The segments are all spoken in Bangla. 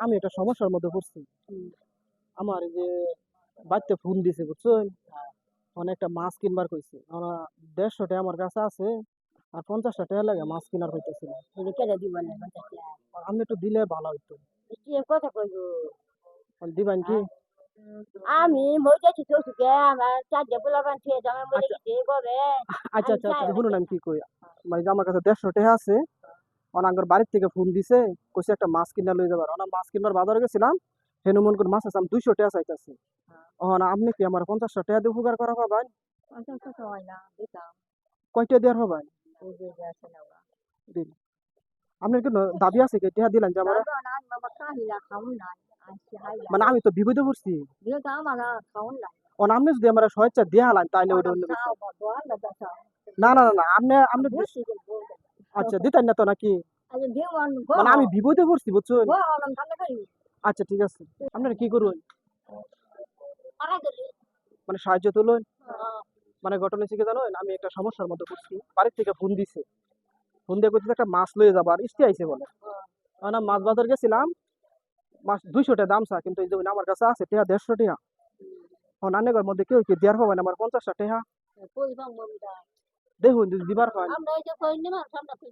আমি একটা সমস্যার মধ্যে পড়ছি। হুম, আমার এই যে বাড়িতে ফোন দিছে বুঝছেন? হ্যাঁ, একটা মাছ কিনবার কইছে। ১৫০ টাকা আমার কাছে আছে। আর ৫০ টাকা লাগে মাছ কিনার হইতেছে না। এটা কেটে দিবেন না ৫০ টাকা। আপনি একটু দিলে ভালো হইতো। কি কথা কইবো? দিবেন কি? হ্যাঁ? আমি মইতাছি তো সুখে আমার ৪ টা পোলাপান ছেড়ে জামাই মরে আচ্ছা, গেছে কবে আচ্ছা, আমি আচ্ছা, আচ্ছা, চাই শুনুন রাখি আমি কি কই। মানে যে আমার কাছে ১৫০ টাকা আছে। আমার বাড়ির থেকে ফোন দিছে। কইছে একটা মাছ কিনা লইয়া যাবার। মাছ কিনবার বাজারে গেছিলাম। হেনু মন করে মাছ আছে আমি ২০০ টাকা চাইতাছি। আপনি কি আমার ৫০ টাকা দিয়ে উপকার করা পাবেন? ৫০ টাকা হয় না দিতাম কয়টা দেওয়ার পাবেন? ওই যে যে আছে না ওরা। দিন। আপনার কি দাবি আছে কি টাকা দিলেন যে আমারে? বাবা না বাবা কাহিলা খাউন নাই আজকে হাইলা মানে আমি তো বিপদে পড়ছি। দিয়ে তো আমার খাউন নাই আপনি যদি আমার স্বেচ্ছা দিয়া হালান তাইলে ওইটা অনাম অন্য চাও বিষয়। বাবা না দাও না, না, না, না, আপনি বুঝছি যে বলবেন আচ্ছা দিতেন না তো নাকি? আরে দেওয়ান গো মানে আমি বিপদে পড়ছি বুঝছেন? গো অনাম ঠান্ডা করি আচ্ছা ঠিক আছে। আপনারা কি করুন? পারা গেলি মানে সাহায্য তুলুন। মানে ঘটনা হইছে কি জানেন? আমি একটা সমস্যার মধ্যে পড়ছি। বাড়ি থেকে ফোন দিছে। ফোন দিয়ে কইতেছে একটা মাছ লইয়া যাবার ইস্তি আইছে বলে। মাছ বাজার গেছিলাম। মাছ ২০০ টাকা দাম চা কিন্তু এই যে আমার কাছে আছে টাকা ১৫০ টাকা। আন্নেগর মধ্যে কেউ কি দেয়ার পাবে না আমার ৫০ টাকা? কই বাং মমিদা দেখুন যদি দিবার পান। আমরা এই যে কই নিমা ঠান্ডা কই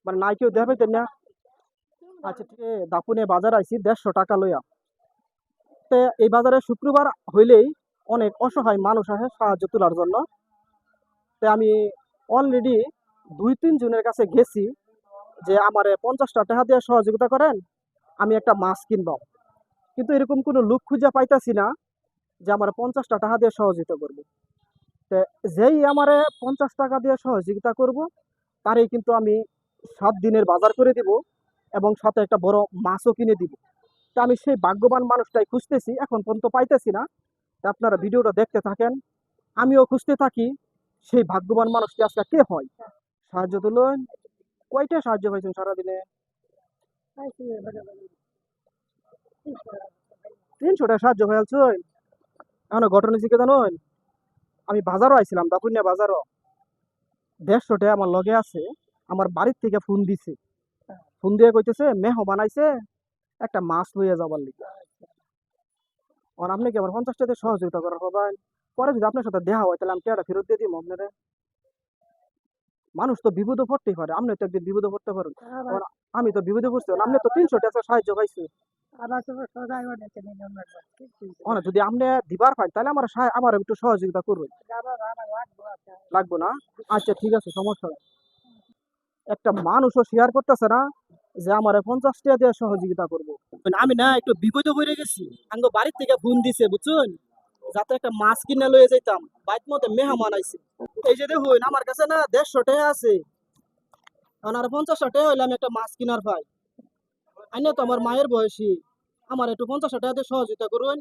মানে নাই কেউ দেয়া পাইতেন না। আচ্ছা ঠিক আছে দাপুনে বাজার আইছি ১৫০ টাকা লইয়া। তে এই বাজারে শুক্রবার হইলেই অনেক অসহায় মানুষ আসে সাহায্য তোলার জন্য। তে আমি অলরেডি ২-৩ জনের কাছে গেছি যে আমারে ৫০ টাকা দিয়ে সহযোগিতা করেন। আমি একটা মাছ কিনবো। কিন্তু এরকম কোনো লোক খুঁজে পাইতাছি না যে আমারে ৫০ টাকা দিয়ে সহযোগিতা করবে। তে যেই আমারে ৫০ টাকা দিয়ে সহযোগিতা করব, তারই কিন্তু আমি ৭ দিনের বাজার করে দিব এবং সাথে একটা বড় মাছও কিনে দিব। তো আমি সেই ভাগ্যবান মানুষটাই খুঁজতেছি। এখন পর্যন্ত পাইতেছি না। তা আপনারা ভিডিওটা দেখতে থাকেন। আমিও খুঁজতে থাকি সেই ভাগ্যবান মানুষটি আজকে কে হয়? সাহায্য তুলুন। কয়টা সাহায্য পাইছেন সারাদিনে? খাইছি ৩০০ টাকা সাহায্য পাইছেন? এখন ঘটনা হইছে কি জানেন? আমি বাজারও আইছিলাম, দাপুনিয়া বাজারও। ১৫০ টাকা আমার লগে আছে। আমার বাড়ির থেকে ফোন দিছে। ফোন দিয়ে কইতেছে মেহমান আইছে একটা মাছ লইয়া যাবার লিগা। আপনি কি আমার ৫০ টাকা দিয়ে সহযোগিতা করার পাবেন? পরে যদি আপনার সাথে দেখা হয় তাহলে আমি টাকাটা ফেরত দিয়ে দিব আপনারে। মানুষ তো বিপদে পড়তেই পারে। আপনি তো একদিন বিপদে পড়তে পারেন। আবার এখন আমি তো বিপদে পড়ছি। আপনি তো ৩০০ টাকা সাহায্য পাইছে। আবার তো সদাই বানাইতে নেই আমরা যদি আপনি দিবার পান তাহলে আমার একটু সহযোগিতা করবেন। যাবা ভাড়া লাগবো আচ্ছা লাগবো না? আচ্ছা ঠিক আছে সমস্যা নাই। একটা মানুষও শেয়ার করতেছে না যে আমার ৫০ টাকা দিয়ে সহযোগিতা করবো। আমি না একটু বিপদে পড়ে গেছি। আঙ্গ বাড়ির থেকে ফোন দিছে বুঝছেন? যাতে একটা মাছ কিনে লয়ে যাইতাম। বাইক মধ্যে মেহমান আইছে। এই যে দেখুন আমার কাছে না ১৫০ টাকা আছে। আর ৫০ টাকা হইলে আমি একটা মাছ কিনার পাই। আইনে তো আমার মায়ের বয়সী। আমার একটু ৫০ টাকা দিয়ে সহযোগিতা করুন।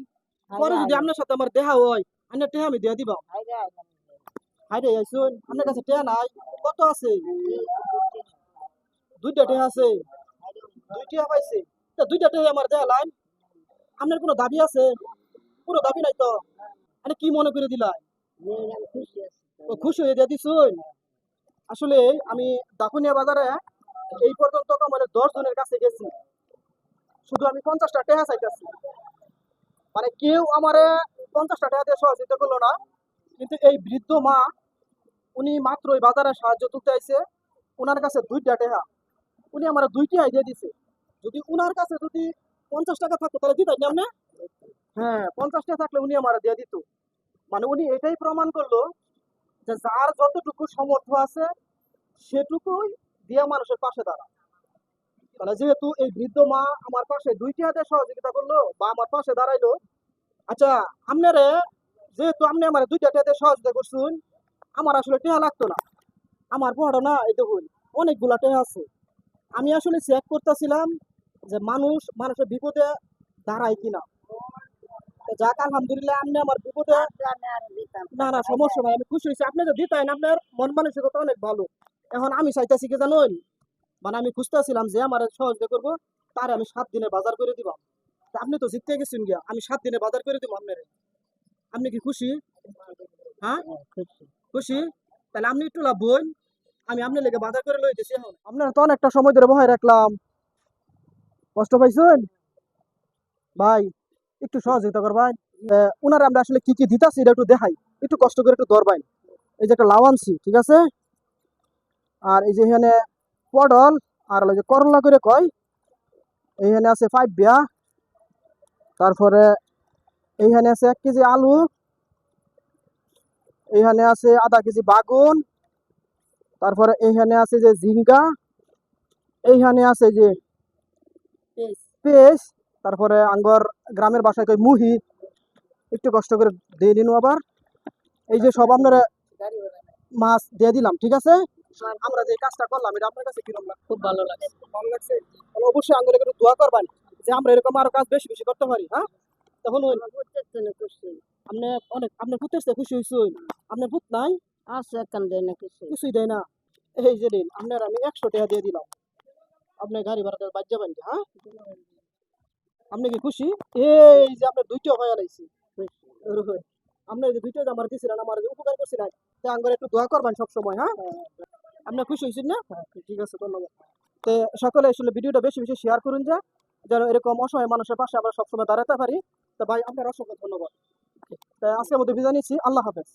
পরে যদি আপনার সাথে আমার দেখা হয়, আইনের টাকা আমি দিয়ে দিবা। হাইরে আইসুন, আপনার কাছে টাকা নাই? কত আছে? ২টা টাকা আছে। ২ টাকা পাইছি। তা ২টা টাকা আমার দেয়া লাইন। আপনার কোনো দাবি আছে? কোনো দাবি নাই তো? আরে কি মনে করে দিলা? ও খুশি হয়ে দিয়ে দিছুন? আসলে আমি দাপুনিয়া বাজারে এই পর্যন্ত আমার ১০ জনের কাছে গেছি। শুধু আমি ৫০ টাকা চাইতেছি। মানে কেউ আমারে ৫০ টাকা দিয়ে সহযোগিতা করলো না। কিন্তু এই বৃদ্ধ মা উনি মাত্র ওই বাজারে সাহায্য তুলতে আইছে। উনার কাছে ২টা টাকা। উনি আমার ২ টাকাই দিয়ে দিছে। যদি উনার কাছে যদি ৫০ টাকা থাকতো তাহলে দিতেন না আপনি? হ্যাঁ ৫০ টাকা থাকলে উনি আমার দিয়ে দিত। মানে উনি এটাই প্রমাণ করলো যে যার যতটুকু সামর্থ্য আছে সেটুকুই দিয়ে মানুষের পাশে দাঁড়া। তাহলে যেহেতু এই বৃদ্ধ মা আমার পাশে ২ টাকা দিয়ে সহযোগিতা করলো বা আমার পাশে দাঁড়াইলো। আচ্ছা আপনারে যেহেতু আপনি আমার ২টা টাকা দিয়ে সহযোগিতা করছুন, আমার আসলে টাকা লাগতো না। আমার পড়ো না এই দেখুন অনেকগুলা টাকা আছে। আমি আসলে চেক করতেছিলাম যে মানুষের বিপদে দাঁড়ায় কিনা। তো যাক আলহামদুলিল্লাহ আপনি আমার বিপদে না না সমস্যা নাই আমি খুশি হয়েছি। আপনি যে দিতেন আপনার মন মানসিকতা অনেক ভালো। এখন আমি চাইতেছি কি জানুন? মানে আমি খুঁজতেছিলাম যে আমার সহযোগিতা করবো তার আমি ৭ দিনে বাজার করে দিবাম। তা আপনি তো জিততে গেছেন গিয়া আমি 7 দিনে বাজার করে দিব আপনারে। আপনি কি খুশি? হ্যাঁ খুশি? তাহলে আপনি একটু লাভুন। আমি আপনার লেগে বাজার করে লইতেছি এখন। আপনারা তো অনেকটা সময় ধরে বহায় রাখলাম। কষ্ট পাইছেন? ভাই একটু সহযোগিতা করবেন। ওনারা আমরা আসলে কি কি দিতাছি এটা একটু দেখাই, একটু কষ্ট করে একটু ধরবেন। এই যে একটা লাউ আনছি, ঠিক আছে? আর এই যে এখানে পটল, আর হলো যে করলা করে কয়, এইখানে আছে 5 বিয়া, তারপরে এইখানে আছে 1 কেজি আলু, এইখানে আছে আধা কেজি বাগুন, তারপরে এইখানে আছে যে ঝিঙ্গা, এইখানে আছে যে পেঁয়াজ, তারপরে আঙ্গর গ্রামের ভাষায় কই মুহি, একটু কষ্ট করে দিয়ে দিন আবার। এই যে সব আপনারা মাছ দিয়ে দিলাম, ঠিক আছে? আমরা যে কাজটা করলাম এটা আপনার কাছে কিরকম লাগছে? খুব ভালো লাগছে। ভালো লাগছে? তাহলে অবশ্যই আঙ্গুরে একটু দোয়া করবেন যে আমরা এরকম আরো কাজ বেশি বেশি করতে পারি, হ্যাঁ? তখন ওই আপনি অনেক আপনার পুতের চেয়ে খুশি হয়েছেন। আপনার পুত নাই? আছে কান দেয় না কিছু কিছুই দেয় না। এই যে দিন আপনার আমি 100 টাকা দিয়ে দিলাম, আপনি গাড়ি ভাড়াটা বাদ যাবেন, হ্যাঁ? আপনি কি খুশি? এই যে আপনার 2টা হয়ে লাইছি। আপনার যে 2টা আমার দিছিলেন, আমার যে উপকার করছিলেন, তা আঙ্গুরে একটু দোয়া করবেন সব সময়, হ্যাঁ? আপনি খুশি হয়েছেন না? ঠিক আছে, ধন্যবাদ। তো সকলে আসলে ভিডিওটা বেশি বেশি শেয়ার করুন, যা যেন এরকম অসহায় মানুষের পাশে আমরা সবসময় দাঁড়াতে পারি। তো ভাই আপনার অসংখ্য ধন্যবাদ। তো আজকের মতো বিদায় নিচ্ছি, আল্লাহ হাফেজ।